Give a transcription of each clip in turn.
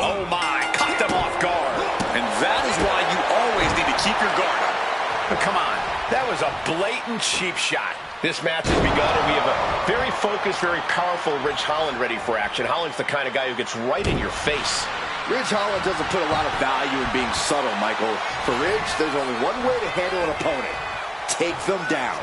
Oh my, caught them off guard. And that is why you always need to keep your guard up. But come on, that was a blatant cheap shot. This match has begun, and we have a very focused, very powerful Ridge Holland ready for action. Holland's the kind of guy who gets right in your face. Ridge Holland doesn't put a lot of value in being subtle, Michael. For Ridge, there's only one way to handle an opponent. Take them down.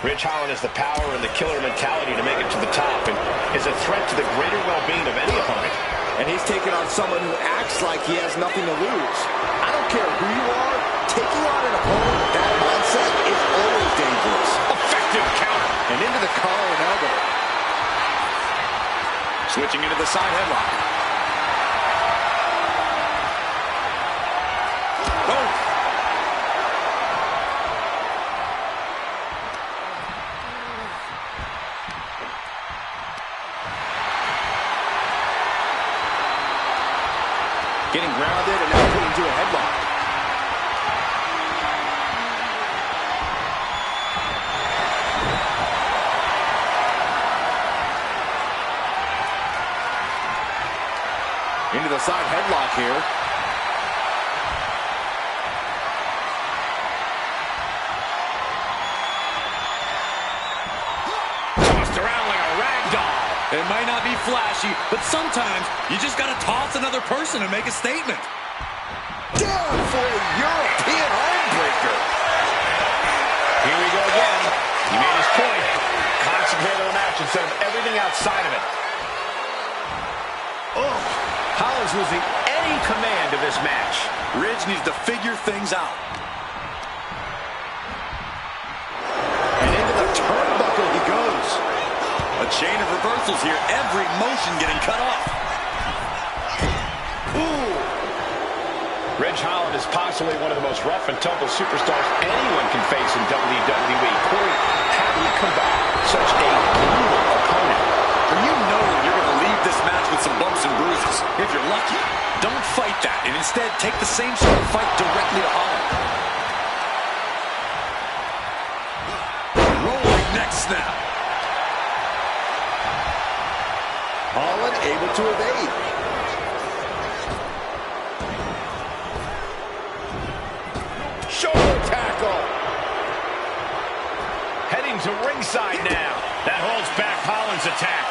Ridge Holland has the power and the killer mentality to make it to the top and is a threat to the greater well-being of any opponent. And he's taking on someone who acts like he has nothing to lose. I don't care who you are, taking on an opponent with that mindset is always dangerous. Effective counter. And into the collar and elbow. Switching into the side headlock. Oh! Getting grounded and now put into a headlock. Into the side headlock here. Tossed around like a rag doll. It might not be flashy, but sometimes you just got to toss another person and make a statement. Down for a European armbreaker. Here we go again. He made his point. Concentrate on the match instead of everything outside of it. Oh, Holland's losing any command of this match. Ridge needs to figure things out. And into the turnbuckle he goes. A chain of reversals here. Every motion getting cut off. Ooh. Ridge Holland is possibly one of the most rough and tumble superstars anyone can face in WWE. Corey, how do you combat such a brutal opponent? When you know you're going to leave this match with some bumps and bruises, if you're lucky, don't fight that, and instead take the same sort of fight directly to Holland. Rolling neck snap. Holland able to evade. Shoulder tackle. Heading to ringside now. That holds back Holland's attack.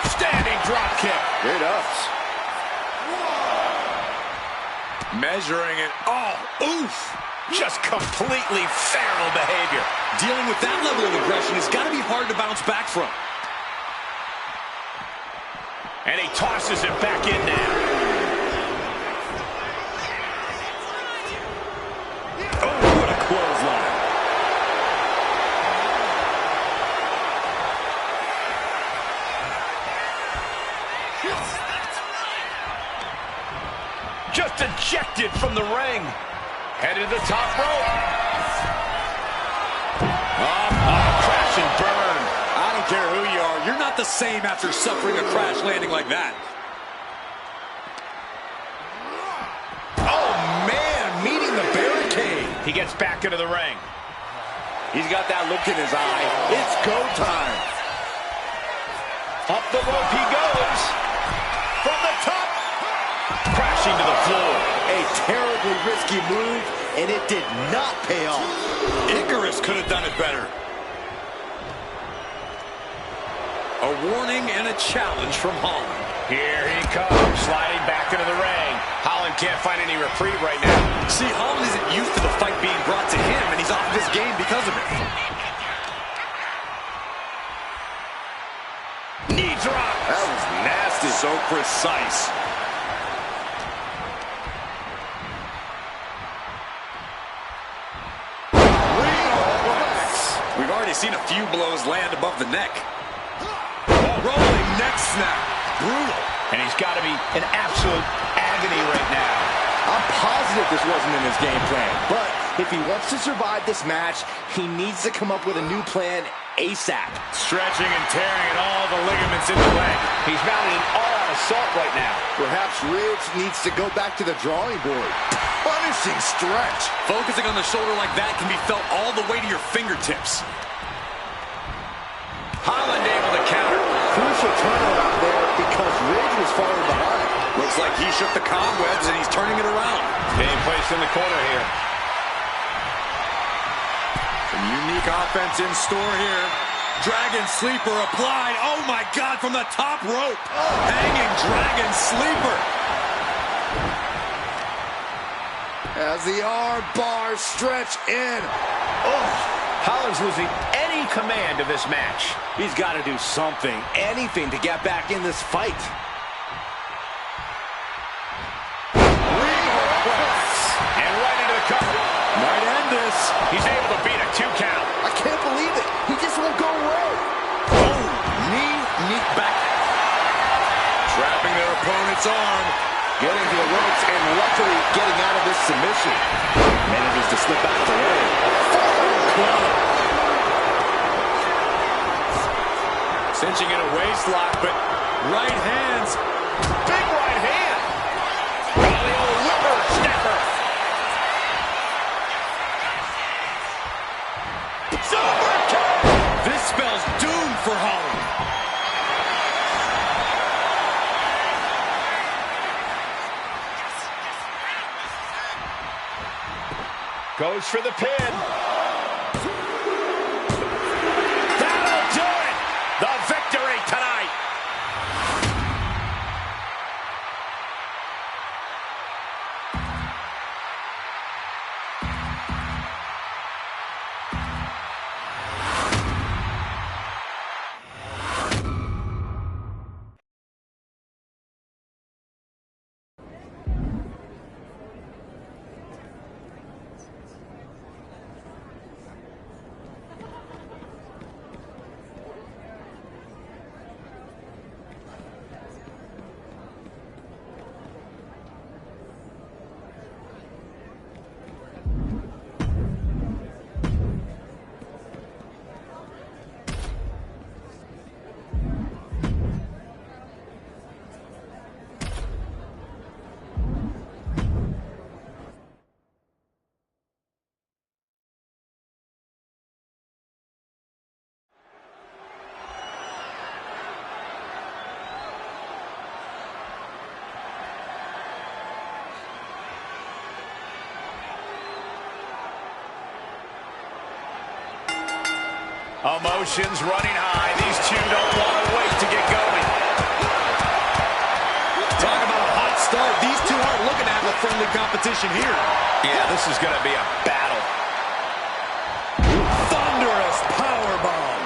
Standing drop kick. It ups. Measuring it. Oh, oof. Just completely feral behavior. Dealing with that level of aggression has got to be hard to bounce back from. And he tosses it back in now. Oh, what a clothesline. Just ejected from the ring. Headed to the top rope. Crash and burn. I don't care who you are. You're not the same after suffering a crash landing like that. Oh, man, meeting the barricade. He gets back into the ring. He's got that look in his eye. It's go time. Up the rope he goes. From the top. Crashing to the floor. A terribly risky move, and it did not pay off. Icarus could have done it better. A warning and a challenge from Holland. Here he comes, sliding back into the ring. Holland can't find any reprieve right now. See, Holland isn't used to the fight being brought to him, and he's off of his game because of it. Knee drop. That was nasty. So precise. We've already seen a few blows land above the neck. Rolling neck snap. Brutal. And he's got to be in absolute agony right now. I'm positive this wasn't in his game plan, but if he wants to survive this match, he needs to come up with a new plan ASAP. Stretching and tearing at all the ligaments in the leg. He's mounted an all-out assault right now. Perhaps Ridge needs to go back to the drawing board. Punishing stretch. Focusing on the shoulder like that can be felt all the way to your fingertips. Holland able to counter. Crucial turnaround there because Ridge was falling behind. Looks like he shook the cobwebs and he's turning it around. Being placed in the corner here. Some unique offense in store here. Dragon Sleeper applied. Oh, my God, from the top rope. Hanging Dragon Sleeper. As the arm bars stretch in. Holland's losing any command of this match. He's got to do something, anything to get back in this fight. And right into the cover. Might end this. He's able to beat a 2 count. I can't believe it. He just won't go away. Oh, knee back. Trapping their opponent's arm. Getting to the ropes and luckily getting out of this submission. Manages to slip out of the way. Cinching in a waist lock, but right hands. Big right hand. Oh, the old whipper snapper. This spells doom for Holland. Goes for the pin. That'll do it. The victory tonight. Emotions running high. These two don't want to wait to get going. Talk about a hot start. These two aren't looking to have a friendly competition here. Yeah, this is going to be a battle. Thunderous powerbomb.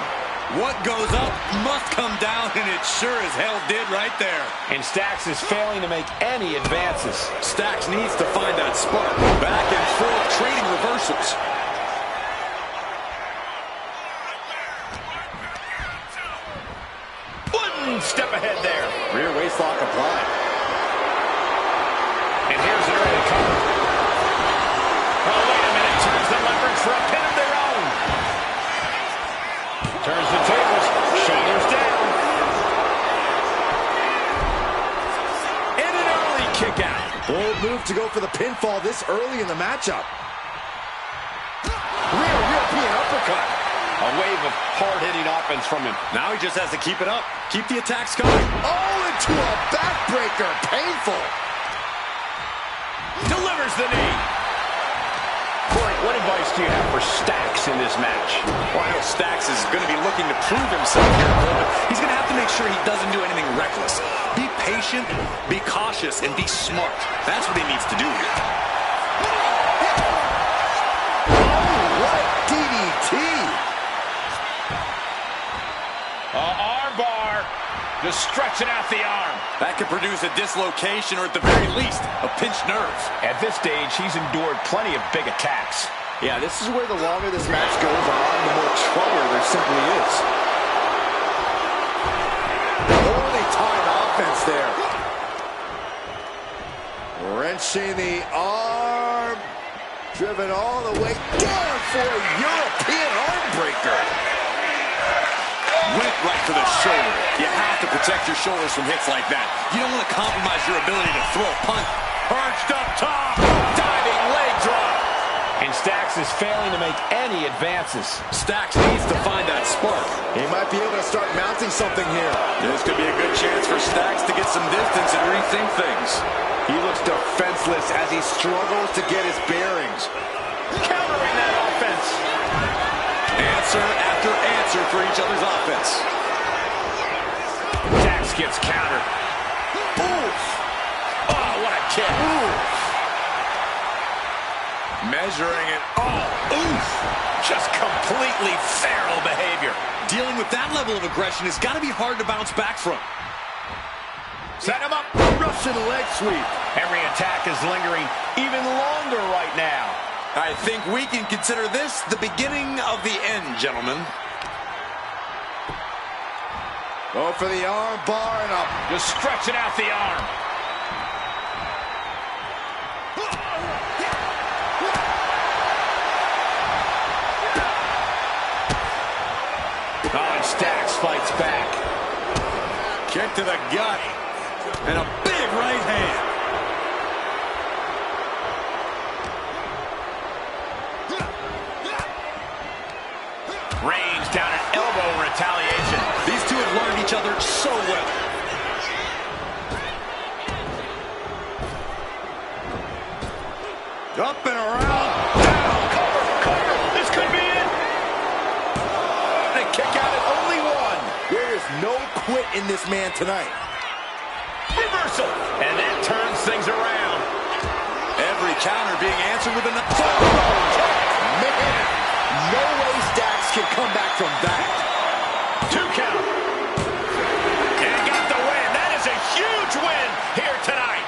What goes up must come down, and it sure as hell did right there. And Stacks is failing to make any advances. Stacks needs to find that spark. Back and forth, trading reversals. Step ahead there. Rear waistlock applied. And here's an early cover. Oh, wait a minute. Turns the leverage for a pin of their own. Turns the tables. Shoulders down. And an early kick out. Bold move to go for the pinfall this early in the matchup. Rear European uppercut. A wave of hard-hitting offense from him. Now he just has to keep it up. Keep the attacks coming. Oh, into a backbreaker. Painful. Delivers the knee. Corey, what advice do you have for Stacks in this match? Well, I know Stacks is going to be looking to prove himself here in a moment. He's going to have to make sure he doesn't do anything reckless. Be patient, be cautious, and be smart. That's what he needs to do here. Oh, what DDT. Arm bar. Just stretching out the arm. That could produce a dislocation or at the very least, a pinched nerve. At this stage, he's endured plenty of big attacks. Yeah, this is where the longer this match goes on, the more trouble there simply is. Poorly timed offense there. Wrenching the arm. Driven all the way down for a European arm breaker. Went right for the shoulder. You have to protect your shoulders from hits like that. You don't want to compromise your ability to throw a punt. Perched up top. Diving leg drop. And Stacks is failing to make any advances. Stacks needs to find that spark. He might be able to start mounting something here. This could be a good chance for Stacks to get some distance and rethink things. He looks defenseless as he struggles to get his bearings. Countering that offense. Answer after answer for each other's offense. Stacks gets countered. Oof. Oh, what a kick. Oof. Measuring it. Oh, oof. Just completely feral behavior. Dealing with that level of aggression has got to be hard to bounce back from. Set him up. Russian leg sweep. Every attack is lingering even longer right now. I think we can consider this the beginning of the end, gentlemen. Go for the arm bar and up. Just stretching out the arm. Oh, and Stacks fights back. Kick to the gut. And a big right hand. Range down an elbow in retaliation. These two have learned each other so well. Up and around. Down. Cover. This could be it. And a kick out at only one. There is no quit in this man tonight. Reversal. And that turns things around. Every counter being answered with another. Man, no way Stacks can come back from that. 2 count. And got the win. That is a huge win here tonight.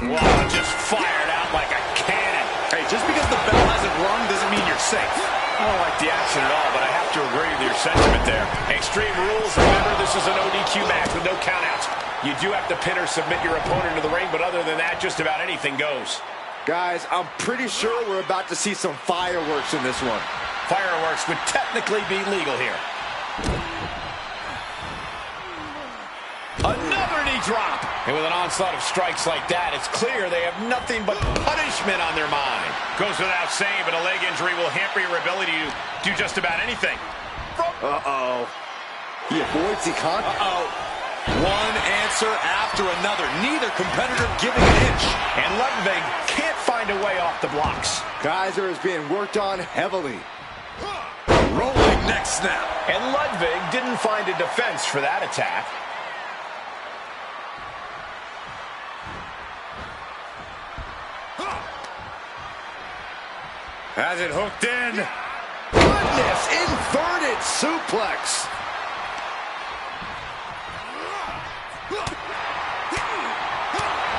Wow, just fired out like a cannon. Hey, just because the bell hasn't rung doesn't mean you're safe. I don't like the action at all, but I have to agree with your sentiment there. Extreme Rules, remember, this is an ODQ match with no countouts. You do have to pin or submit your opponent to the ring, but other than that, just about anything goes. Guys, I'm pretty sure we're about to see some fireworks in this one. Fireworks would technically be legal here. Another knee drop. And with an onslaught of strikes like that, it's clear they have nothing but punishment on their mind. Goes without saying, but a leg injury will hamper your ability to do just about anything. Uh-oh. He avoids the contact. Uh-oh. One answer after another. Neither competitor giving an inch. And Ludwig can't find a way off the blocks. Kaiser is being worked on heavily. Rolling neck snap. And Ludwig didn't find a defense for that attack. Has it hooked in. Goodness, inverted suplex.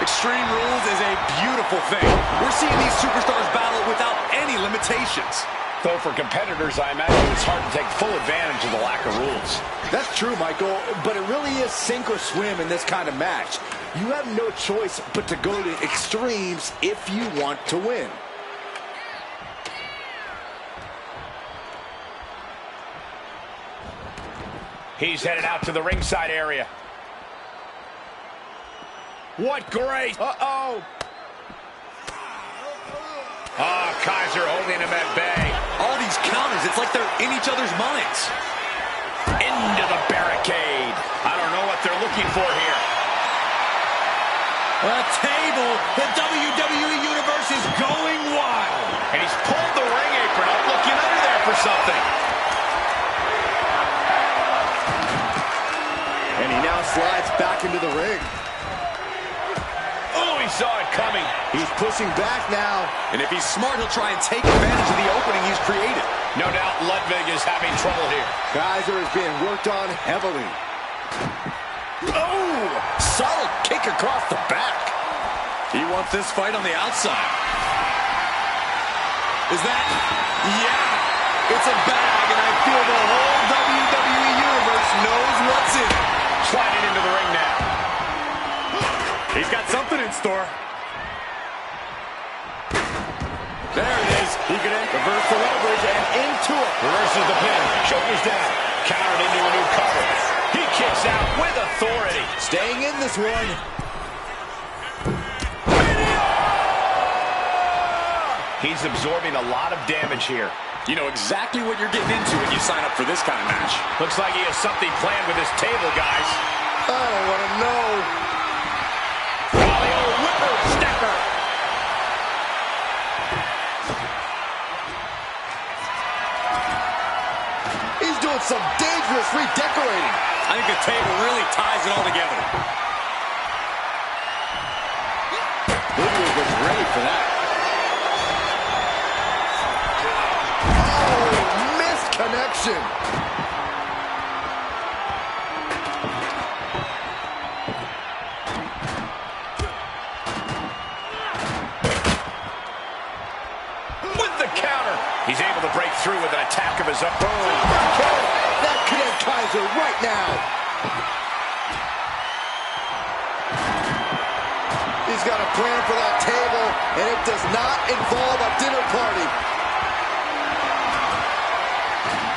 Extreme Rules is a beautiful thing. We're seeing these superstars battle without any limitations. Though for competitors, I imagine it's hard to take full advantage of the lack of rules. That's true, Michael, but it really is sink or swim in this kind of match. You have no choice but to go to extremes if you want to win. He's headed out to the ringside area. What grace! Uh-oh! Oh, Kaiser holding him at bay. All these counters, it's like they're in each other's minds. Into into the barricade. I don't know what they're looking for here. A table. The WWE Universe is going wild. And he's pulled the ring apron up, looking under there for something. And he now slides back into the ring. Oh, he saw it coming. He's pushing back now. And if he's smart, he'll try and take advantage of the opening he's created. No doubt Ludwig is having trouble here. Kaiser is being worked on heavily. Oh! Solid kick across the back. He wants this fight on the outside. Is that? Yeah! It's a bag, and I feel the whole WWE Universe knows what's in it. Sliding into the ring now. He's got something in store. There it is. He can Reverse the leverage and into it. Reverses the pin. Shoulders down. Countered into a new cover. He kicks out with authority. Staying in this one. He's absorbing a lot of damage here. You know exactly what you're getting into when you sign up for this kind of match. Looks like he has something planned with his table, guys. I don't want to know. Oh, the old whippersnapper. He's doing some dangerous redecorating. I think the table really ties it all together. Ludwig was ready for that. Oh, missed connection. With the counter. He's able to break through with an attack of his own. That could end Kaiser right now. He's got a plan for that table, and it does not involve a dinner party.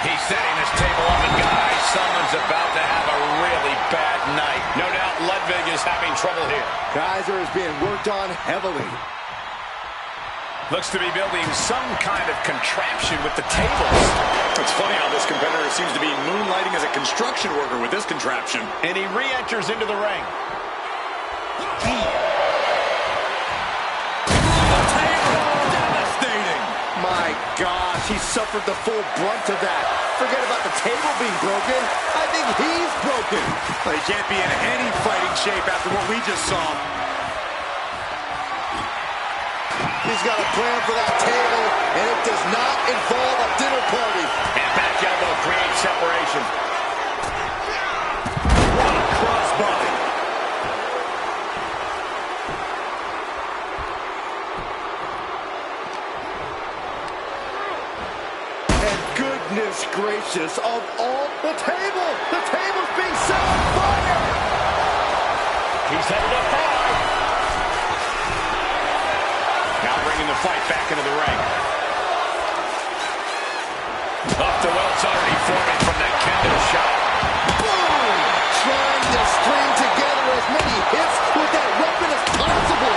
He's setting this table up, and guys, someone's about to have a really bad night. No doubt Ludwig is having trouble here. Kaiser is being worked on heavily. Looks to be building some kind of contraption with the tables. It's funny how this competitor seems to be moonlighting as a construction worker with this contraption. And he re-enters into the ring. Devastating. My gosh, he suffered the full brunt of that. Forget about the table being broken. I think he's broken. But he can't be in any fighting shape after what we just saw. He's got a plan for that table, and it does not involve a dinner party. And back elbow creates separation. What a crossbody. And goodness gracious, of all the table's being set on fire. He's headed up high. Now bringing the fight back into the ring. Up to Welts already forming from that kendo shot. Boom! Trying to string together as many hits with that weapon as possible.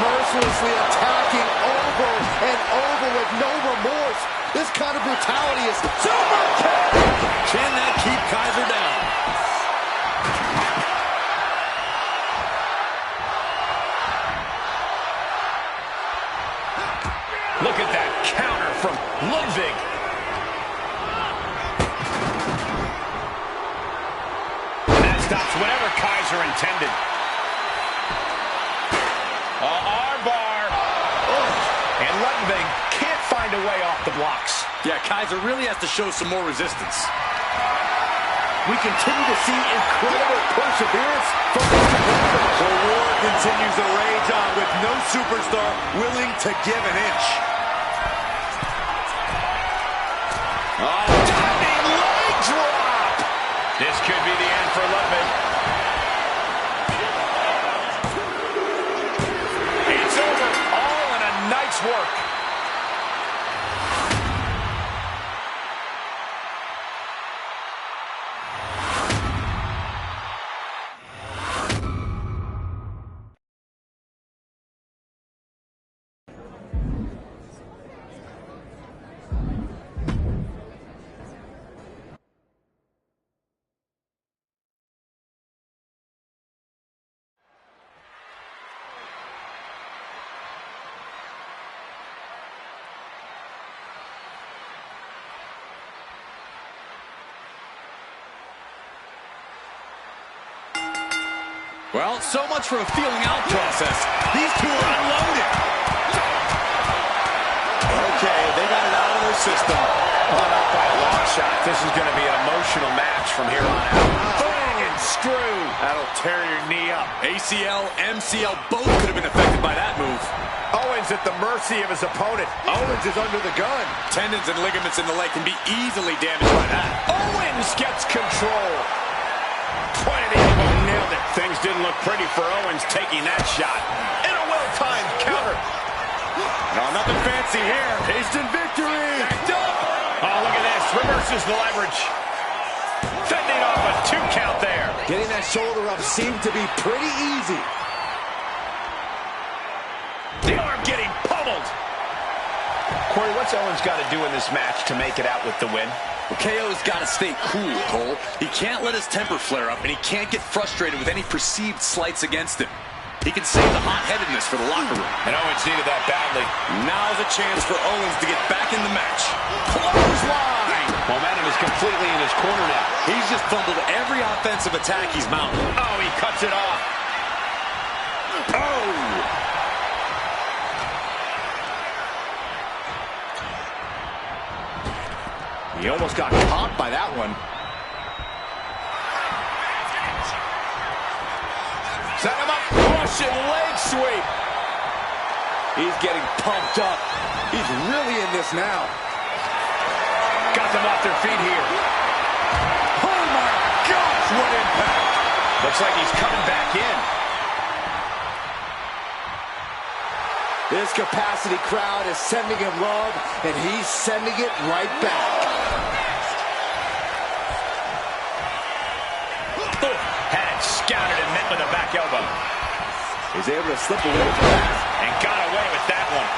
Mercilessly attacking over and over with no remorse. This kind of brutality is super kick. Can that keep Kaiser down? Look at that counter from Ludwig. And that stops whatever Kaiser intended. Armbar. Oh. And Ludwig can't find a way off the blocks. Yeah, Kaiser really has to show some more resistance. We continue to see incredible perseverance from this competitor. The war continues to rage on with no superstar willing to give an inch. Oh, diving leg drop. This could be the end for Ludwig. It's over. All in a night's work. Well, so much for a feeling out process. These two are unloaded. Okay, they got it out of their system. Caught up by a long shot. This is going to be an emotional match from here on out. Bang and screw. That'll tear your knee up. ACL, MCL, both could have been affected by that move. Owens at the mercy of his opponent. Owens is under the gun. Tendons and ligaments in the leg can be easily damaged by that. Owens gets control. Point of the elbow, nailed it. Things didn't look pretty for Owens taking that shot. And a well-timed counter. No, nothing fancy here. Instant victory. Backed up. Oh, look at this. Reverses the leverage. Fending off a 2 count there. Getting that shoulder up seemed to be pretty easy. The arm getting pummeled. Corey, what's Owens got to do in this match to make it out with the win? Well, KO's got to stay cool, Cole. He can't let his temper flare up, and he can't get frustrated with any perceived slights against him. He can save the hot-headedness for the locker room. And Owens needed that badly. Now's a chance for Owens to get back in the match. Clothesline! Momentum is completely in his corner now. He's just fumbled every offensive attack he's mounted. Oh, he cuts it off. Oh! He almost got caught by that one. Set him up. Russian leg sweep. He's getting pumped up. He's really in this now. Got them off their feet here. Oh, my gosh, what impact! Looks like he's coming back in. This capacity crowd is sending him love, and he's sending it right back. Had it scouted and met with a back elbow. He's able to slip away from that. And got away with that one.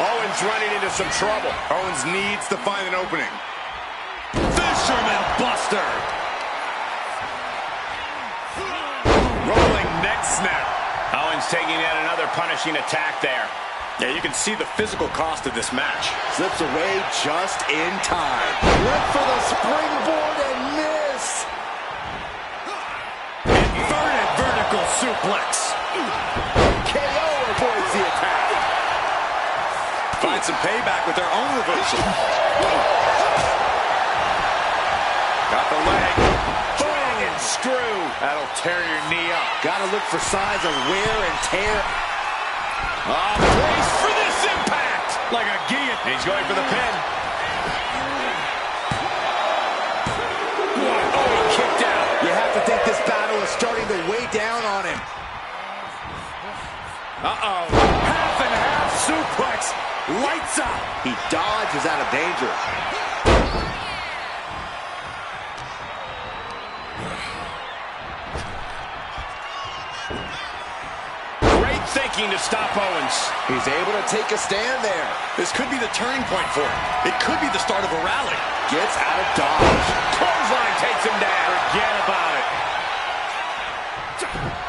Owens running into some trouble. Owens needs to find an opening. Fisherman Buster! Rolling neck snap. Owens taking yet another punishing attack there. Yeah, you can see the physical cost of this match. Slips away just in time. Went for the springboard and missed. Inverted vertical suplex. KO avoids the attack. Find some payback with their own reversal. Got the leg. Bang and screw. That'll tear your knee up. Got to look for signs of wear and tear. Brace for this impact. Like a guillotine. He's going for the pin. Oh, he kicked out. You have to think this battle is starting to weigh down on him. Uh-oh. Half and half suplex. Lights out. He dodges out of danger. Great thinking to stop Owens. He's able to take a stand there. This could be the turning point for him. It could be the start of a rally. Gets out of dodge. Clothesline takes him down. Forget about it.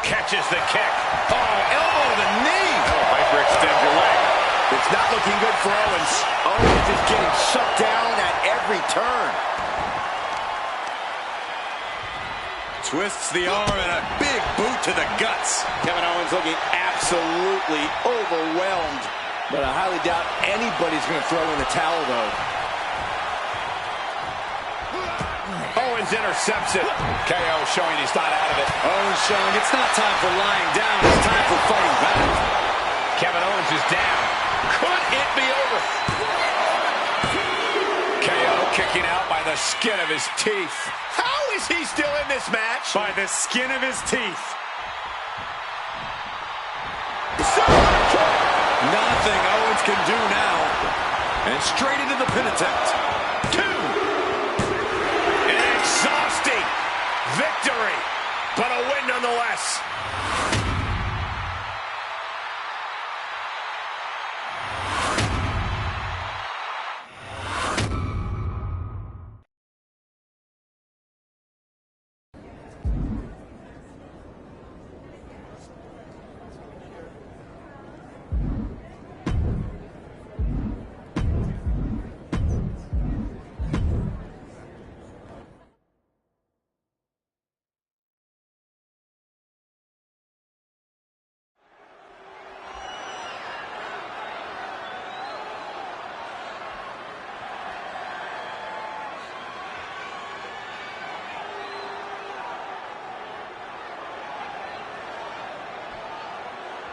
Catches the kick. Oh, elbow to the knee. Oh, hyperextend your leg. It's not looking good for Owens. Owens is getting shut down at every turn. Twists the arm and a big boot to the guts. Kevin Owens looking absolutely overwhelmed. But I highly doubt anybody's going to throw in the towel, though. Owens intercepts it. KO showing he's not out of it. Owens showing it's not time for lying down. It's time for fighting back. Kevin Owens is down. Could it be over? KO kicking out by the skin of his teeth. How is he still in this match? By the skin of his teeth. Nothing Owens can do now. And straight into the pin attempt. 2. An exhausting victory, but a win nonetheless.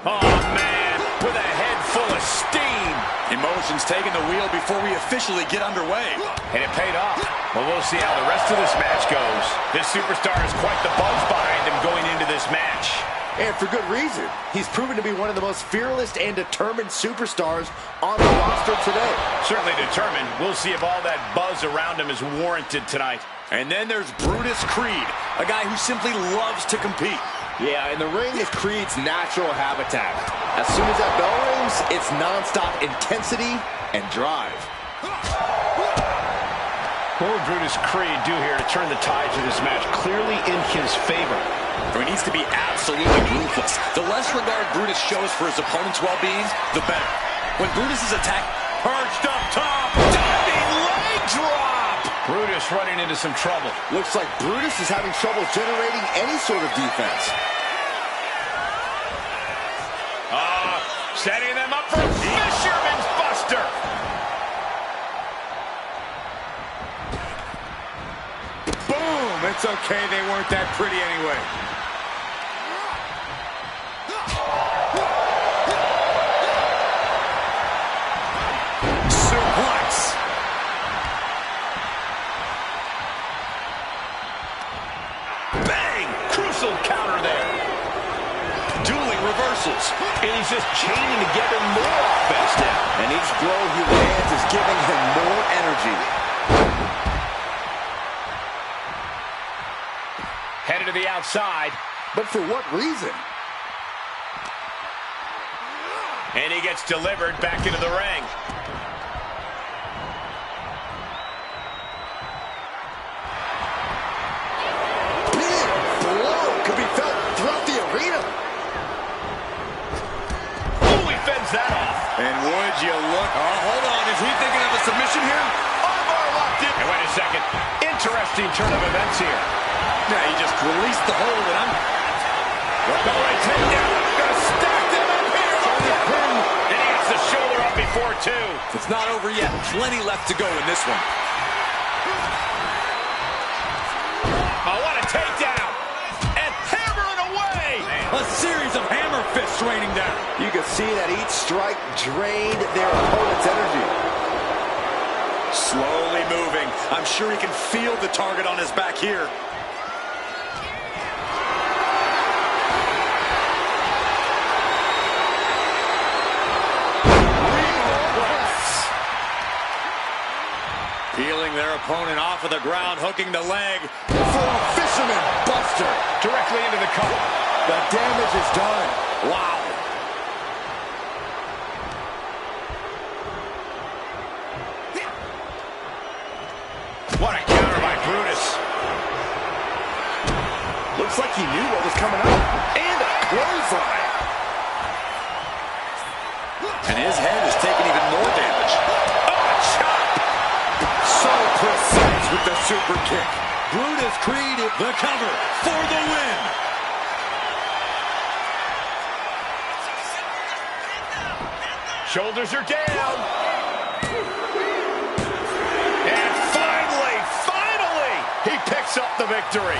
Oh, man, with a head full of steam. Emotions taking the wheel before we officially get underway. And it paid off. Well, we'll see how the rest of this match goes. This superstar has quite the buzz behind him going into this match. And for good reason. He's proven to be one of the most fearless and determined superstars on the roster today. Certainly determined. We'll see if all that buzz around him is warranted tonight. And then there's Brutus Creed, a guy who simply loves to compete. Yeah, in the ring is Creed's natural habitat. As soon as that bell rings, it's nonstop intensity and drive. What will Brutus Creed do here to turn the tides of this match clearly in his favor? He needs to be absolutely ruthless. The less regard Brutus shows for his opponent's well-being, the better. When Brutus is attacked, perched up top, diving leg drop! Brutus running into some trouble. Looks like Brutus is having trouble generating any sort of defense. Setting them up for Fisherman's Buster. Boom! It's okay, they weren't that pretty anyway. Suplex. Bang! Crucial counter there. Dueling reversals. And he's just chaining together more offense now. And each blow he lands is giving him more energy. Headed to the outside. But for what reason? And he gets delivered back into the ring. Big blow could be felt throughout the arena. Oh, he fends that off. And would you look? Oh, hold on. Is he thinking of a submission here? Armbar locked in. And wait a second. Interesting turn of events here. Yeah, he just released the hold, and I'm... Going takedown. Gonna stack them up here. And he gets the shoulder up before two. It's not over yet. Plenty left to go in this one. Oh, what a takedown. And hammering away. A series of hammer fists raining down. You can see that each strike drained their opponent's energy. Slowly moving. I'm sure he can feel the target on his back here. Peeling their opponent off of the ground, hooking the leg. For a Fisherman Buster. Directly into the cover. The damage is done. Wow. What a counter by Brutus. Looks like he knew what was coming up. And a clothesline. And his head is taking even more damage. So precise with the super kick. Brutus Creed, the cover for the win. Shoulders are down. And finally, he picks up the victory.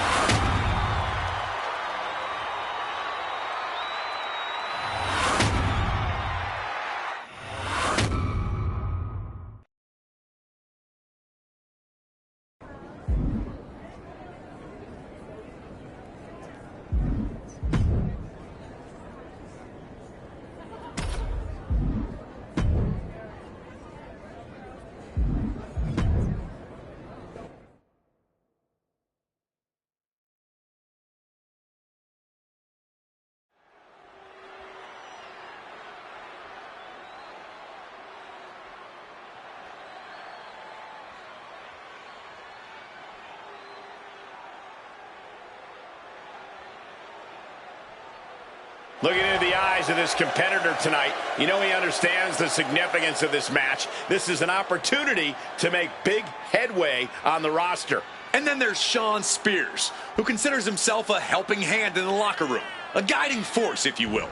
Looking into the eyes of this competitor tonight, you know he understands the significance of this match. This is an opportunity to make big headway on the roster. And then there's Shawn Spears, who considers himself a helping hand in the locker room. A guiding force, if you will.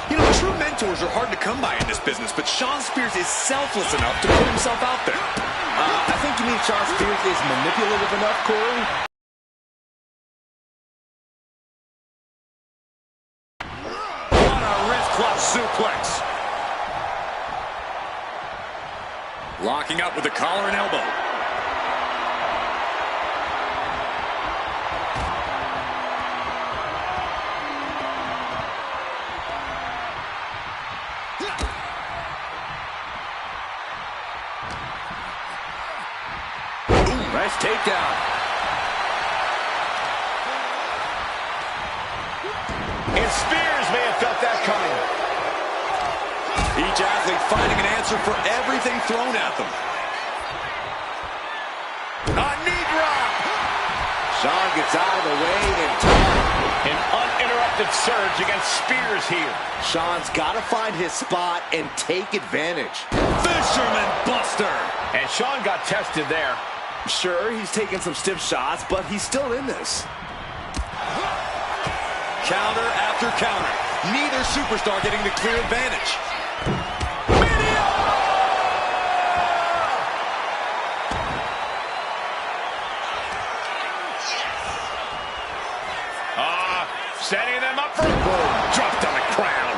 You know, true mentors are hard to come by in this business, but Shawn Spears is selfless enough to put himself out there. I think you mean Shawn Spears is manipulative enough, Corey? flush suplex. Locking up with the collar and elbow. Ooh, nice takedown. And Spears may have felt that coming. Each athlete finding an answer for everything thrown at them. A knee drop. Shawn gets out of the way in time. An uninterrupted surge against Spears here. Shawn's got to find his spot and take advantage. Fisherman Buster. And Shawn got tested there. Sure, he's taking some stiff shots, but he's still in this. Counter after counter. Neither superstar getting the clear advantage. Setting them up for a boom. Dropped on the crown.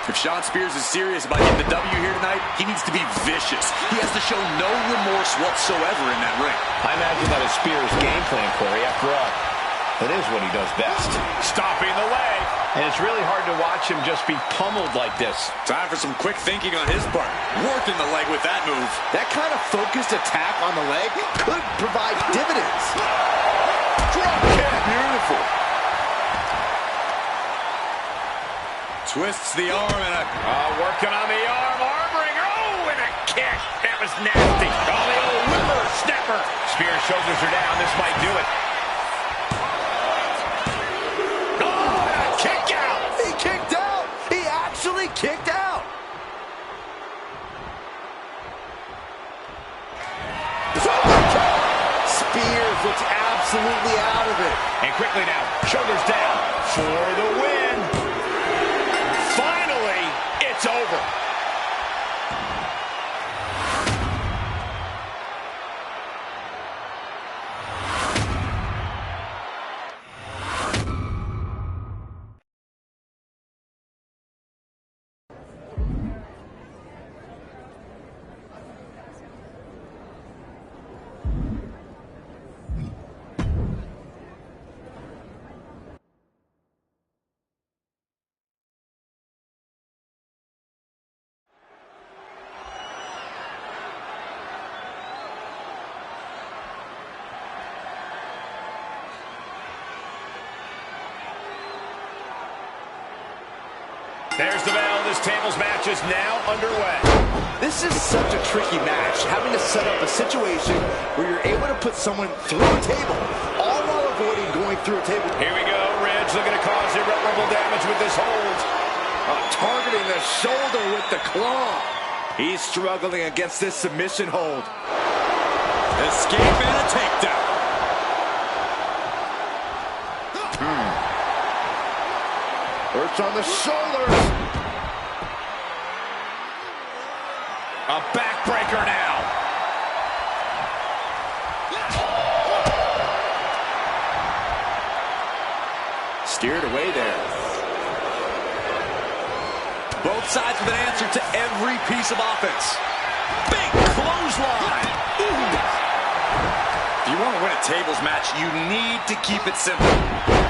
If Shawn Spears is serious about getting the W here tonight, he needs to be vicious. He has to show no remorse whatsoever in that ring. I imagine that is Spears' game plan, Corey. After all, that is what he does best. Stopping the leg. And it's really hard to watch him just be pummeled like this. Time for some quick thinking on his part. Working the leg with that move. That kind of focused attack on the leg could provide dividends. Drop kick. Beautiful. Twists the arm and a... working on the arm. Armoring. Oh, and a kick. That was nasty. Oh, the old whipper snapper. Spears shoulders her down. This might do it. Oh, and a kick out. He kicked out. He actually kicked out. Spears looks absolutely out of it. And quickly now, shoulders down for the win. Finally, it's over. There's the bell. This tables match is now underway. This is such a tricky match, having to set up a situation where you're able to put someone through a table, all while avoiding going through a table. Here we go. Ridge looking to cause irreparable damage with this hold. Targeting the shoulder with the claw. He's struggling against this submission hold. Escape and a takedown. Perch on the shoulders. A backbreaker now. Steered away there. Both sides with an answer to every piece of offense. Big clothesline. Ooh. If you want to win a tables match, you need to keep it simple.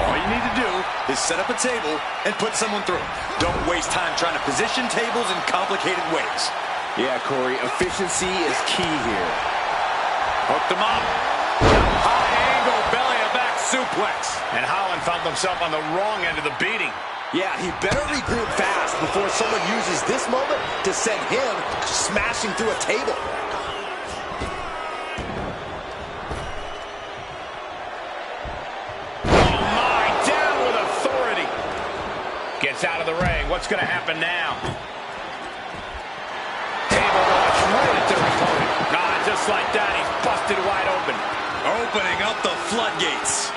All you need to do is set up a table and put someone through. Don't waste time trying to position tables in complicated ways. Yeah, Corey, efficiency is key here. Hooked them up. High angle belly to back suplex. And Holland found himself on the wrong end of the beating. Yeah, he better regroup fast before someone uses this moment to send him smashing through a table. Gets out of the ring. What's going to happen now? Table launch right into the opponent. Nah, just like that, he's busted wide open. Opening up the floodgates.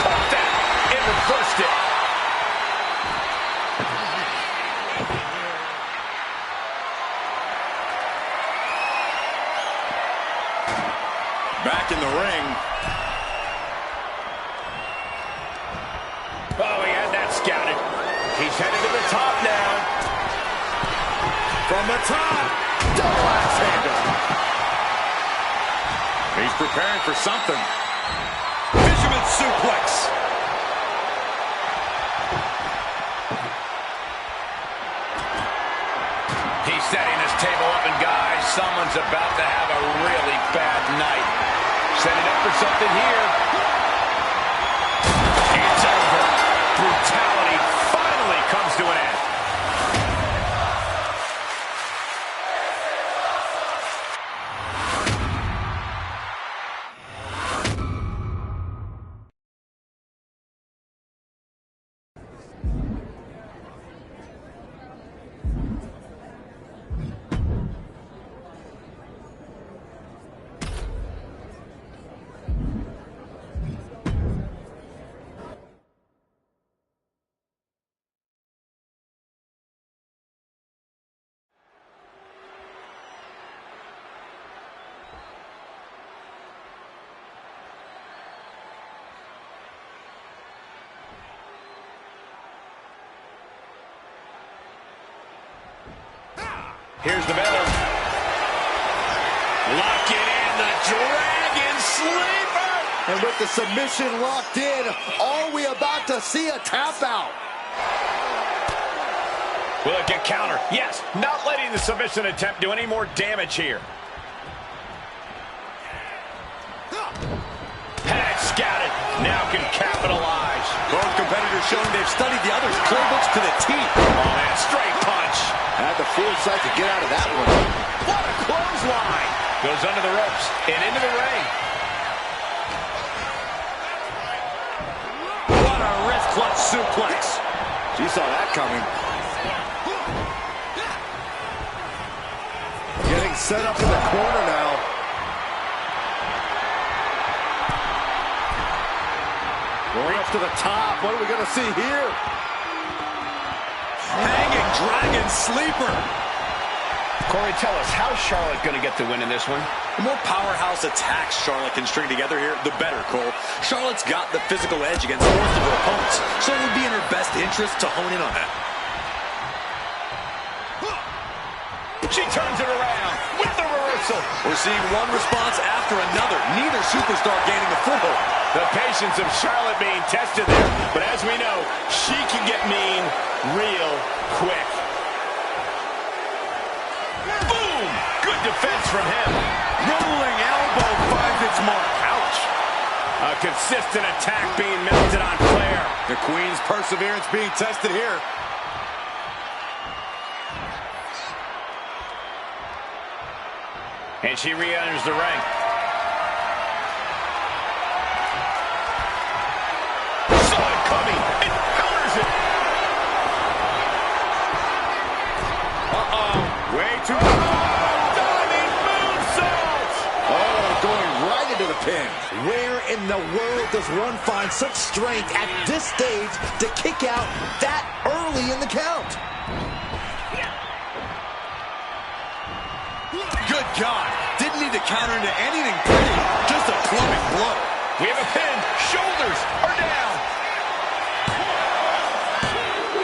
Caught that. It reversed it. Back in the ring. From the top. Double axe handle. He's preparing for something. Fisherman suplex. He's setting this table up, and guys, someone's about to have a really bad night. Setting up for something here. It's over. Brutality finally comes to an end. Here's the bell. Lock it in, the Dragon Sleeper! And with the submission locked in, are we about to see a tap out? Will it get counter? Yes, not letting the submission attempt do any more damage here. Had scouted, now can capitalize. Both competitors showing they've studied the other's playbooks to the teeth. Oh man, straight punch. Had the foresight to get out of that one. What a clothesline. Goes under the ropes and into the ring. What a wrist clutch suplex. She saw that coming. Getting set up in the corner now. Going up to the top. What are we going to see here? Hanging Dragon Sleeper. Corey, tell us, how's Charlotte going to get the win in this one? The more powerhouse attacks Charlotte can string together here, the better, Cole. Charlotte's got the physical edge against most of her opponents, so it would be in her best interest to hone in on that. She turns it around with the reversal. We're seeing one response after another. Neither superstar gaining a foothold. The patience of Charlotte being tested there, but as we know, she can get mean real quick. Boom! Good defense from him. Rolling elbow finds its mark. Ouch. A consistent attack being mounted on Flair. The Queen's perseverance being tested here. And she re-enters the ring. Saw it coming and counters it. Way too... Diving moonsault! Oh, going right into the pin. Where in the world does one find such strength at this stage to kick out that early in the count? Good God. Didn't need to counter into anything pretty. Just a plumbing blow. We have a pin. Shoulders are down.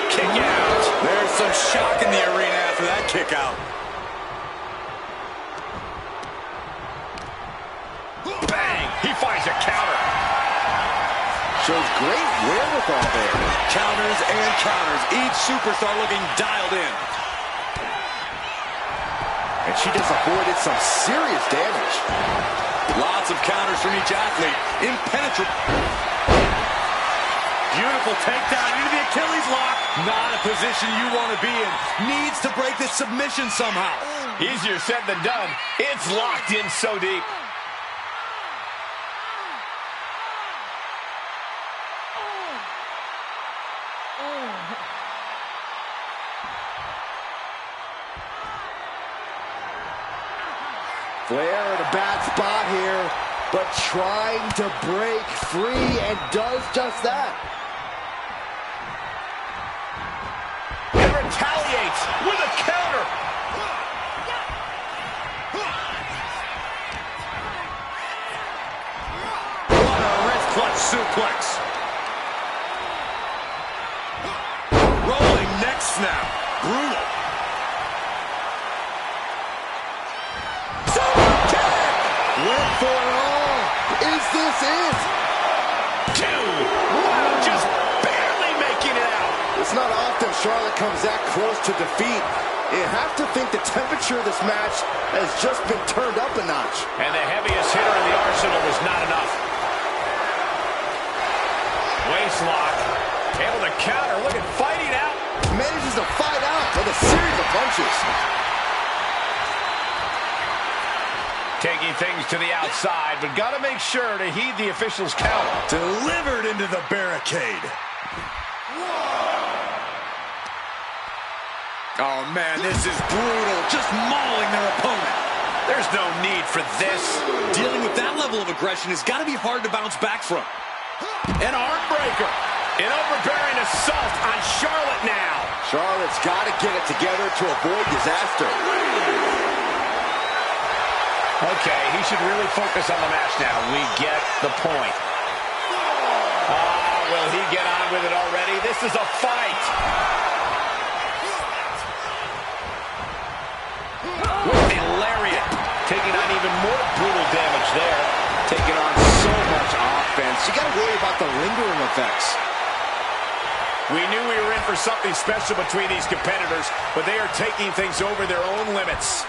Kick out. There's some shock in the arena after that kick out. Bang! He finds a counter. Shows great wherewithal there. Counters and counters. Each superstar looking dialed in. And she just avoided some serious damage. Lots of counters from each athlete. Impenetrable. Beautiful takedown into the Achilles lock. Not a position you want to be in. Needs to break this submission somehow. Easier said than done. It's locked in so deep. Flair in a bad spot here, but trying to break free and does just that. And retaliates with a counter. What a wrist clutch suplex. Rolling neck snap. Brutal. this is. 2. Wow, just barely making it out. It's not often Charlotte comes that close to defeat. You have to think the temperature of this match has just been turned up a notch. And the heaviest hitter in the arsenal was not enough. Waist lock. Able to counter. Look at fighting out. Manages to fight out with a series of punches. Taking things to the outside, but got to make sure to heed the official's count. Delivered into the barricade. Oh, man, this is brutal. Just mauling their opponent. There's no need for this. Dealing with that level of aggression has got to be hard to bounce back from. An arm breaker. An overbearing assault on Charlotte now. Charlotte's got to get it together to avoid disaster. Okay, he should really focus on the match now. We get the point. Will he get on with it already? This is a fight. With the lariat. Taking on even more brutal damage there. Taking on so much offense. You got to worry about the lingering effects. We knew we were in for something special between these competitors, but they are taking things over their own limits.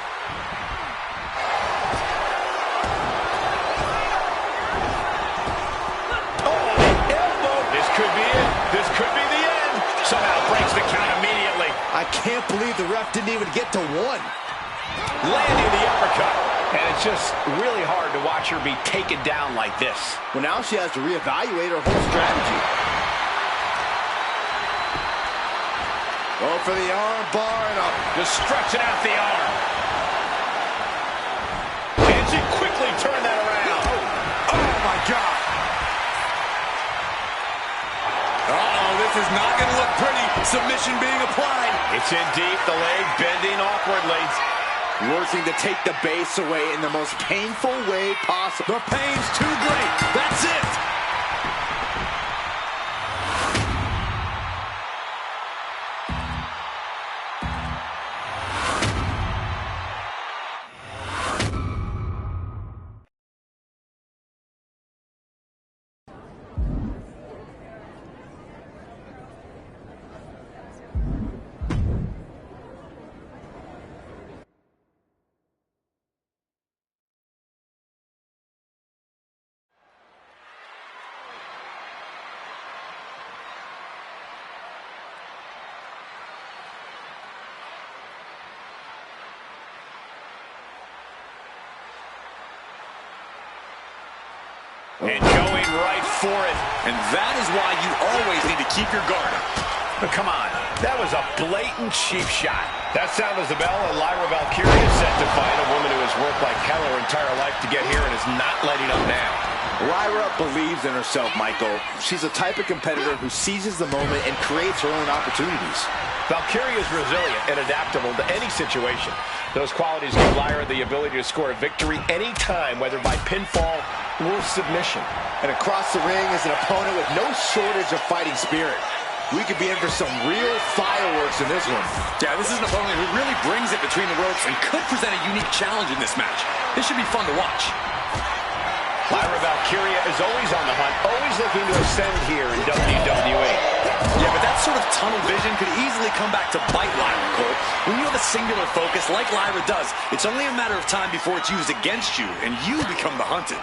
Oh, the elbow. This could be it. This could be the end. Somehow breaks the count immediately. I can't believe the ref didn't even get to 1. Landing the uppercut. And it's just really hard to watch her be taken down like this. Well, now she has to reevaluate her whole strategy. Go for the arm bar and up. Just stretching out the arm. And she quickly turned that around. Oh, my God. Uh-oh, this is not going to look pretty. Submission being applied. It's in deep, the leg bending awkwardly. Working to take the base away in the most painful way possible. The pain's too great. That's it. And going right for it. And that is why you always need to keep your guard up. But come on, that was a blatant cheap shot. That sound is the bell, and Lyra Valkyria is set to fight a woman who has worked like hell her entire life to get here and is not letting up now. Lyra believes in herself, Michael. She's a type of competitor who seizes the moment and creates her own opportunities. Valkyria is resilient and adaptable to any situation. Those qualities give Lyra the ability to score a victory anytime, whether by pinfall or submission. And across the ring is an opponent with no shortage of fighting spirit. We could be in for some real fireworks in this one. Yeah, this is an opponent who really brings it between the ropes and could present a unique challenge in this match. This should be fun to watch. Lyra Valkyria is always on the hunt, always looking to ascend here in WWE. Yeah, but that sort of tunnel vision could easily come back to bite Lyra, Cole. When you have a singular focus like Lyra does, it's only a matter of time before it's used against you, and you become the hunted.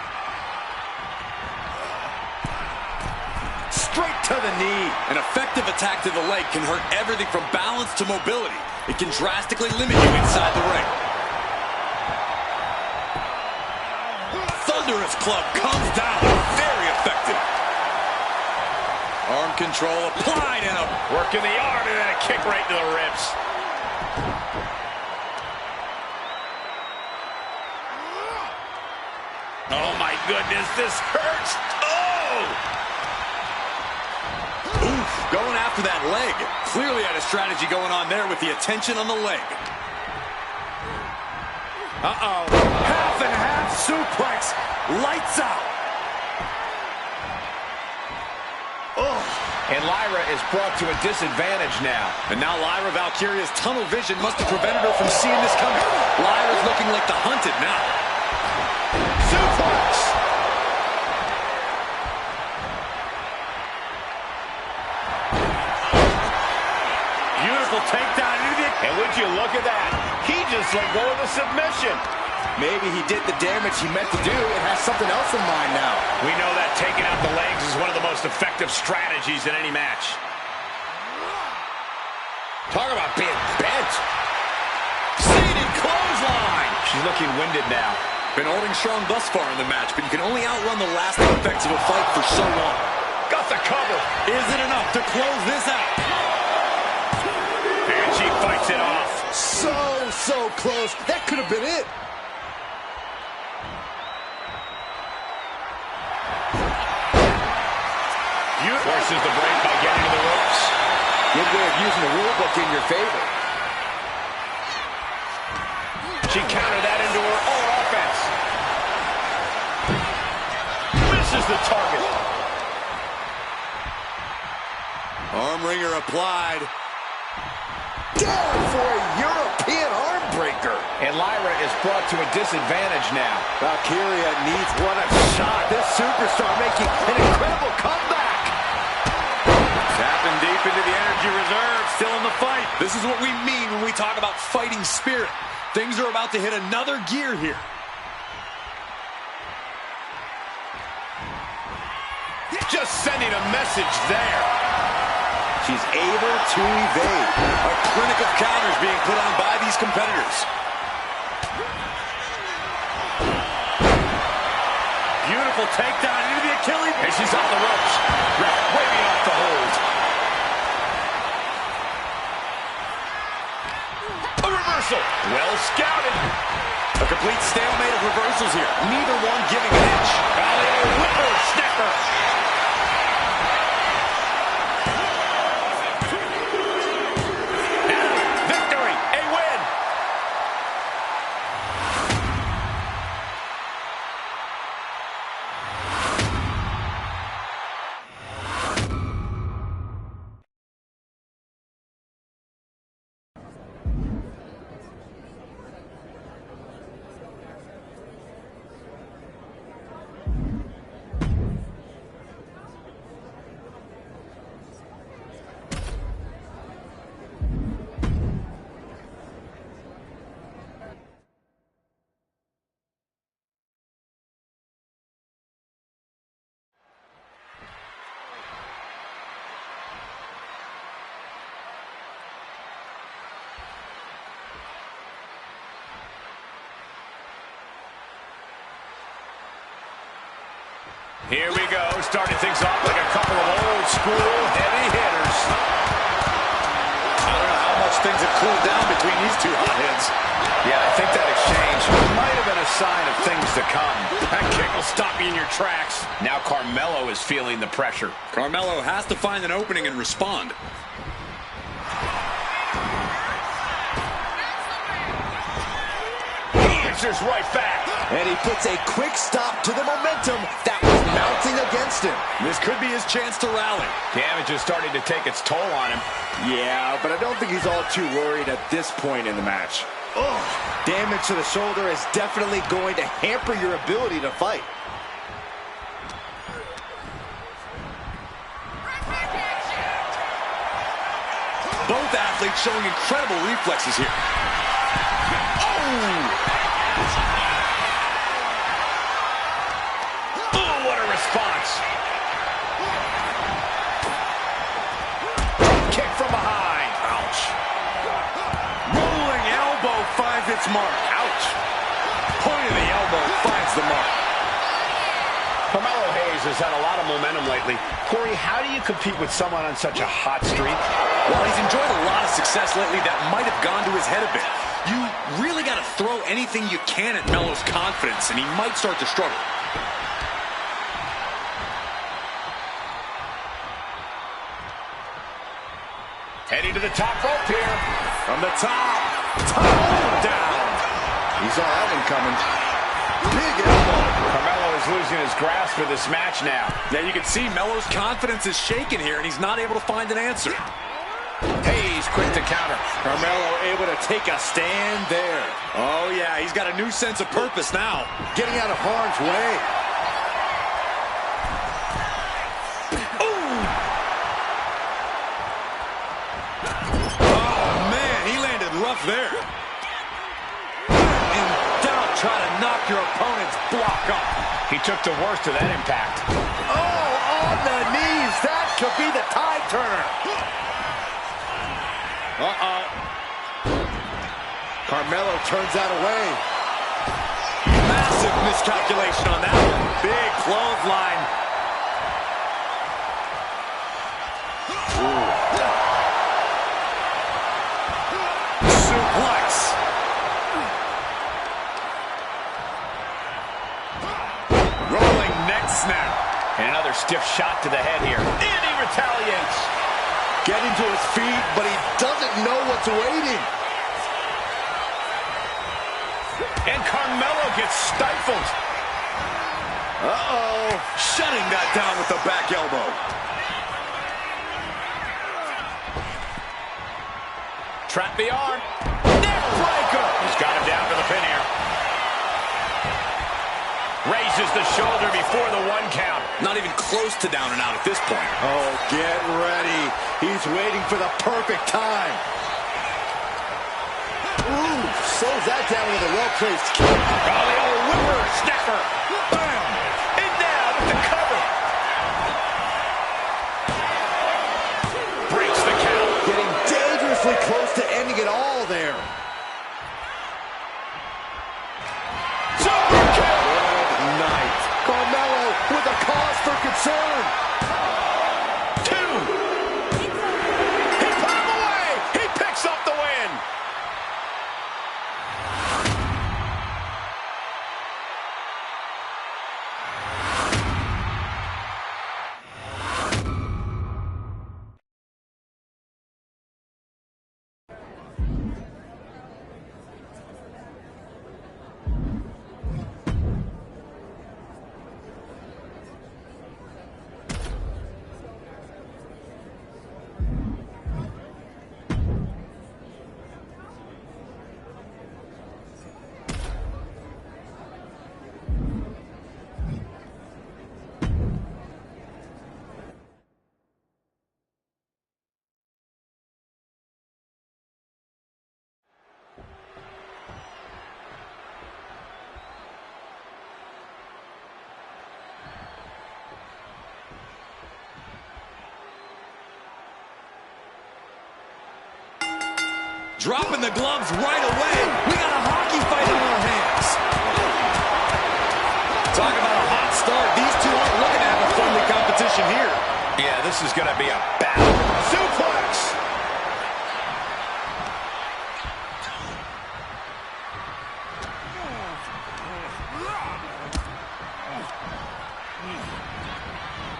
Straight to the knee. An effective attack to the leg can hurt everything from balance to mobility. It can drastically limit you inside the ring. Thunderous club comes down. Very effective. Arm control applied and a Working the arm and then a kick right to the ribs. Oh my goodness, this hurts. Oh! Oof, going after that leg. Clearly had a strategy going on there with the attention on the leg. Uh-oh. Half and half suplex. Lights out. Oh. And Lyra is brought to a disadvantage now. And now Lyra Valkyria's tunnel vision must have prevented her from seeing this coming. Lyra's looking like the hunted now. Suplex! takedown into the... And would you look at that? He just let go of the submission. Maybe he did the damage he meant to do and has something else in mind now. We know that taking out the legs is one of the most effective strategies in any match. Talk about being bent. Seated clothesline. She's looking winded now. Been holding strong thus far in the match, but you can only outrun the lasting effects of a fight for so long. Got the cover. Is it enough to close this out? And she fights it off. So close. That could have been it. Forces the break by getting to the ropes. Good way of using the rule book in your favor. She countered that into her own offense. Misses the target. Arm wringer applied. Down for a European arm breaker. And Lyra is brought to a disadvantage now. Valkyria needs what a shot. This superstar making an incredible comeback. Tapping deep into the energy reserve, still in the fight. This is what we mean when we talk about fighting spirit. Things are about to hit another gear here. Just sending a message there. She's able to evade. A clinic of counters being put on by these competitors. Beautiful takedown into the Achilles. And she's on the ropes. Ref waving off the hold. A reversal. Well scouted. A complete stalemate of reversals here. Neither one giving an inch. Whipper snapper. Victory. A win. Here we go, starting things off like a couple of old school heavy hitters. I don't know how much things have cooled down between these two hotheads. Yeah, I think that exchange might have been a sign of things to come. That kick will stop you in your tracks. Now Carmelo is feeling the pressure. Carmelo has to find an opening and respond. He answers right back. And he puts a quick stop to the momentum that was mounting against him. This could be his chance to rally. Damage is starting to take its toll on him. Yeah, but I don't think he's all too worried at this point in the match. Ugh. Damage to the shoulder is definitely going to hamper your ability to fight. Both athletes showing incredible reflexes here. Oh, what a response. Kick from behind. Ouch. Rolling elbow finds its mark. Ouch. Point of the elbow finds the mark. Carmelo Hayes has had a lot of momentum lately. Corey, how do you compete with someone on such a hot streak? While he's enjoyed a lot of success lately, that might have gone to his head a bit. You really got to throw anything you can at Melo's confidence, and he might start to struggle. Heading to the top rope here. From the top, down. He saw that one coming. Big elbow. Carmelo is losing his grasp of this match now. Yeah, you can see Melo's confidence is shaken here, and he's not able to find an answer. Hayes quick to counter. Carmelo able to take a stand there. Oh, yeah, he's got a new sense of purpose now. Getting out of harm's way. there. In doubt, try to knock your opponent's block off. He took the worst of that impact. Oh, on the knees. That could be the tide turner. Uh-oh. Carmelo turns that away. Massive miscalculation on that one. Big clothesline. Suplex. Rolling neck snap. And another stiff shot to the head here. And he retaliates. Getting to his feet, but he doesn't know what's waiting. And Carmelo gets stifled. Uh-oh. Shutting that down with the back elbow. Trap the arm. Neck breaker. He's got him down for the pin here. Raises the shoulder before the 1 count. Not even close to down and out at this point. Oh, get ready. He's waiting for the perfect time. Ooh, slows that down with a well-placed kick. Oh, the old whipper snapper. Bam. And now with the cover. Breaks the count. Getting dangerously close to ending it all there. Super kick. Good night. Carmelo with a cause for concern. 2. He put him away. He picks up the win. Dropping the gloves right away. We got a hockey fight on our hands. Talk about a hot start. These two aren't looking to have a friendly competition here. Yeah, this is going to be a battle. Suplex.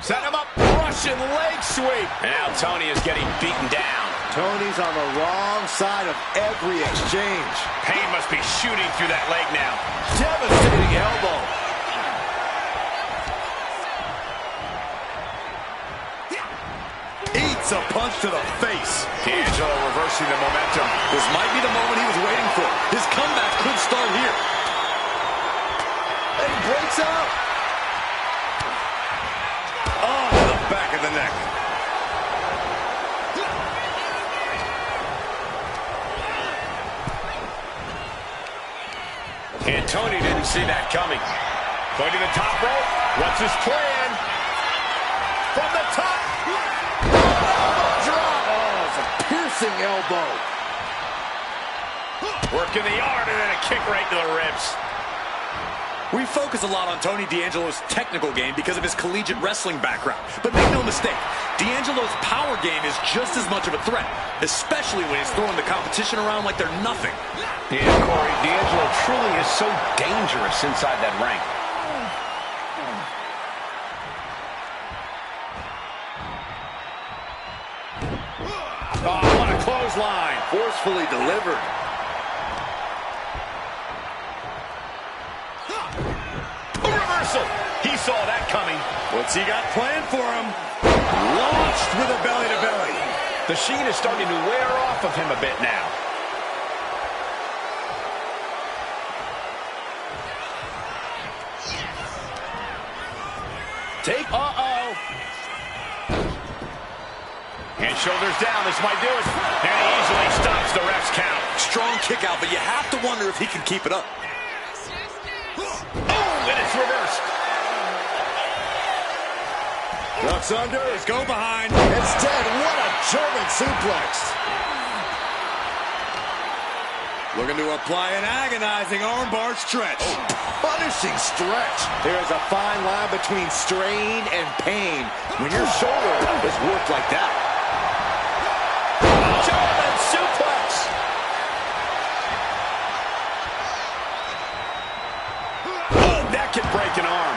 Set him up. Russian leg sweep. And now Tony is getting beaten down. Tony's on the wrong side of every exchange. Pain must be shooting through that leg now. Devastating elbow. Eats a punch to the face. D'Angelo reversing the momentum. This might be the moment he was waiting for. His comeback could start here. And breaks out. Oh, to the back of the neck. And Tony didn't see that coming. Going to the top rope. What's his plan? From the top. Elbow drop. Oh, it's a piercing elbow. Working the arm and then a kick right to the ribs. We focus a lot on Tony D'Angelo's technical game because of his collegiate wrestling background. But make no mistake, D'Angelo's power game is just as much of a threat, especially when he's throwing the competition around like they're nothing. Yeah, Corey, D'Angelo truly is so dangerous inside that ring. Oh, what a clothesline. Forcefully delivered. A reversal. He saw that coming. What's he got planned for him? Launched with a belly-to-belly. The sheen is starting to wear off of him a bit now. Take. Uh-oh. And shoulders down, this might do it. And he easily stops the ref's count. Strong kick out, but you have to wonder if he can keep it up. Oh, and it's reversed. Ducks under. Let's go behind. Instead, what a German suplex. Looking to apply an agonizing armbar stretch. Punishing stretch. There's a fine line between strain and pain when your shoulder is worked like that. German suplex. Oh, that can break an arm.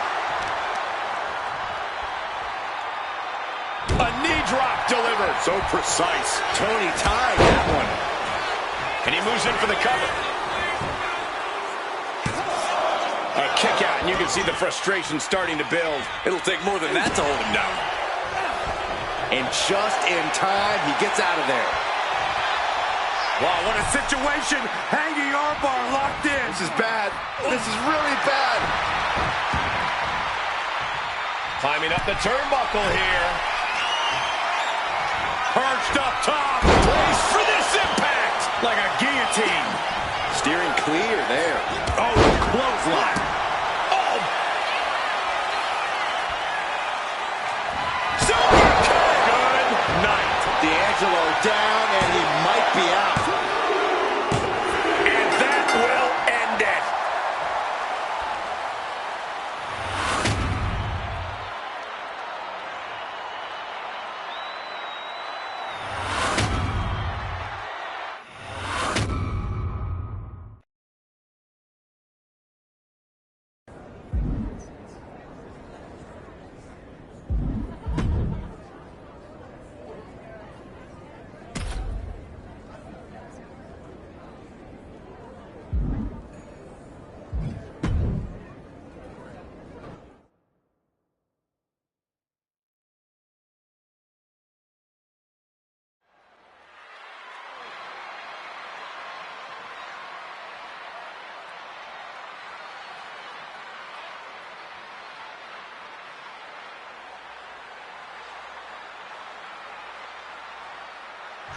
A knee drop delivered. So precise. Tony tied that one. And he moves in for the cover. A kick out, and you can see the frustration starting to build. It'll take more than that to hold him down. And just in time, he gets out of there. Wow, what a situation. Hanging armbar locked in. This is bad. This is really bad. Climbing up the turnbuckle here. Perched up top. Brace for this impact. Like a guillotine. Steering clear there. Oh, clothesline. Oh. Super kick. Good night. D'Angelo down, and he might be out. And that will end it.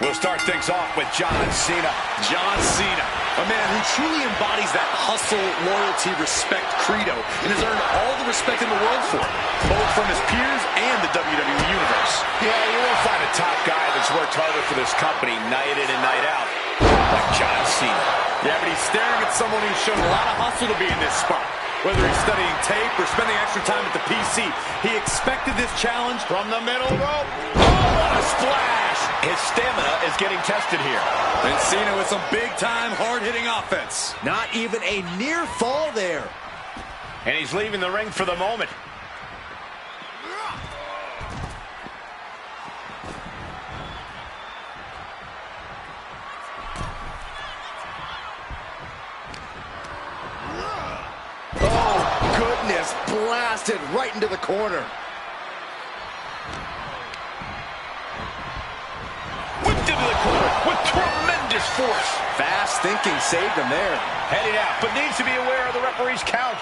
We'll start things off with John Cena. John Cena, a man who truly embodies that hustle, loyalty, respect credo, and has earned all the respect in the world for it, both from his peers and the WWE Universe. Yeah, you won't find a top guy that's worked harder for this company night in and night out like John Cena. Yeah, but he's staring at someone who's shown a lot of hustle to be in this spot. Whether he's studying tape or spending extra time at the PC, he expected this challenge From the middle rope. Oh, what a splash! His stamina is getting tested here. and Cena with some big-time, hard-hitting offense. Not even a near fall there. And he's leaving the ring for the moment. Oh, goodness, blasted right into the corner. Whipped into the corner with tremendous force. Fast thinking saved him there. Heading out, but needs to be aware of the referee's count.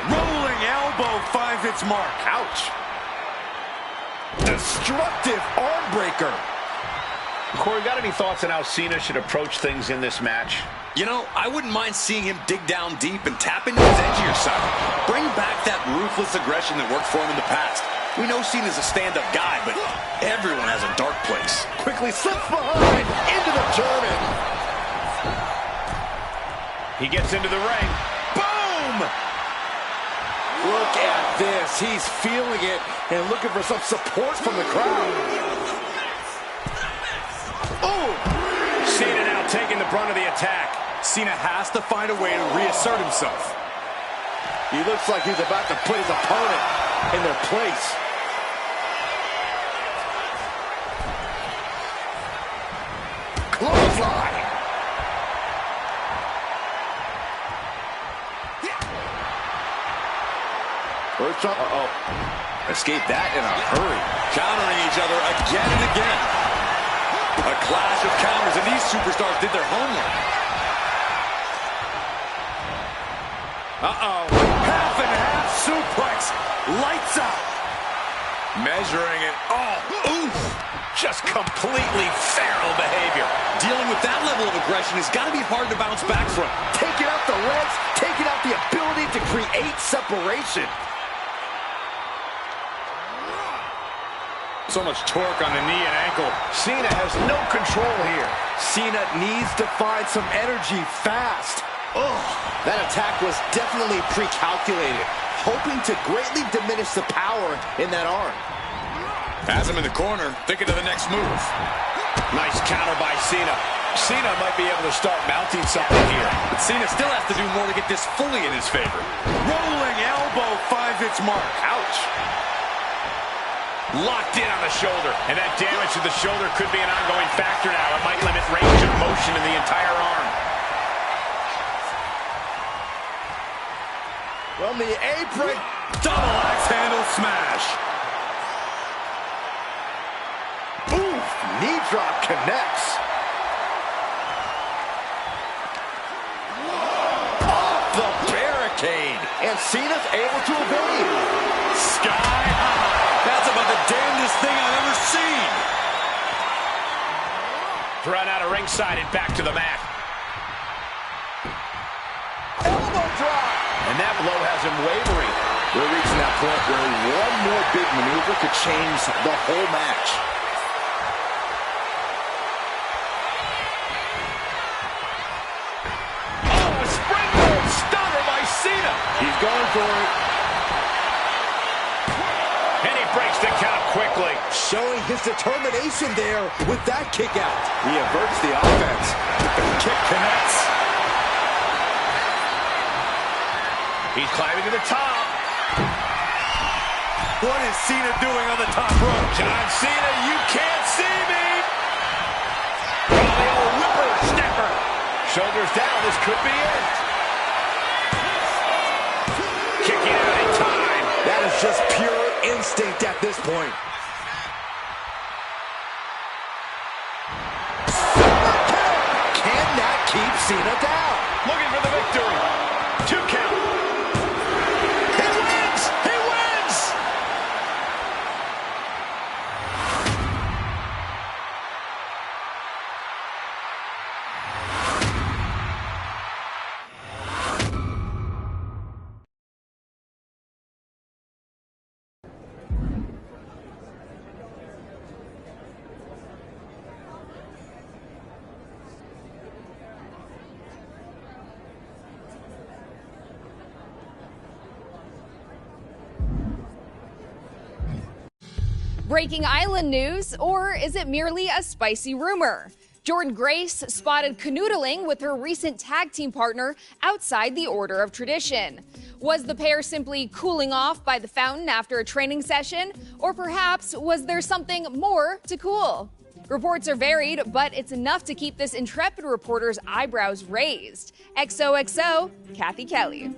Rolling elbow finds its mark. Ouch. Destructive arm breaker. Corey, got any thoughts on how Cena should approach things in this match? You know, I wouldn't mind seeing him dig down deep and tap into his edgier side. Bring back that ruthless aggression that worked for him in the past. We know Cena's a stand-up guy, but everyone has a dark place. Quickly slips behind into the German. He gets into the ring. Boom! Look at this. He's feeling it and looking for some support from the crowd. Oh! Cena now taking the brunt of the attack. Cena has to find a way to reassert himself. He looks like he's about to put his opponent in their place. Clothesline. Uh-oh. Escaped that in a hurry. Countering each other again and again. A clash of counters, and these superstars did their homework. Uh-oh. Half and half suplex. Lights out. Measuring it. Oh, oof. Just completely feral behavior. Dealing with that level of aggression has got to be hard to bounce back from. Taking out the legs, taking out the ability to create separation. So much torque on the knee and ankle. Cena has no control here. Cena needs to find some energy fast. Ugh, that attack was definitely pre-calculated, hoping to greatly diminish the power in that arm. Has him in the corner, thinking of the next move. Nice counter by Cena. Cena might be able to start mounting something here. But Cena still has to do more to get this fully in his favor. Rolling elbow finds its mark. Ouch. Locked in on the shoulder. And that damage to the shoulder could be an ongoing factor now. It might limit range of motion in the entire arm. From the apron. Double axe handle smash. Oof, knee drop connects. Off the barricade. And Cena's able to evade. Sky high. That's about the damnedest thing I've ever seen. Thrown out of ringside and back to the mat. Elbow drop. And that blow has him wavering. We're reaching that point where one more big maneuver could change the whole match. Oh, a springboard stunner by Cena. He's going for it. And he breaks the count quickly. Showing his determination there with that kick out. He averts the offense. The kick connects. He's climbing to the top. What is Cena doing on the top rope? John Cena, you can't see me. Oh, the old whippersnapper. Shoulders down, this could be it. Kicking out in time. That is just pure instinct at this point. Can that keep Cena down? Looking for the victory. 2 count. He wins! He wins! Breaking Island news, or is it merely a spicy rumor? Jordynne Grace spotted canoodling with her recent tag team partner outside the Order of Tradition. Was the pair simply cooling off by the fountain after a training session, or perhaps was there something more to cool? Reports are varied, but it's enough to keep this intrepid reporter's eyebrows raised. XOXO, Kathy Kelly.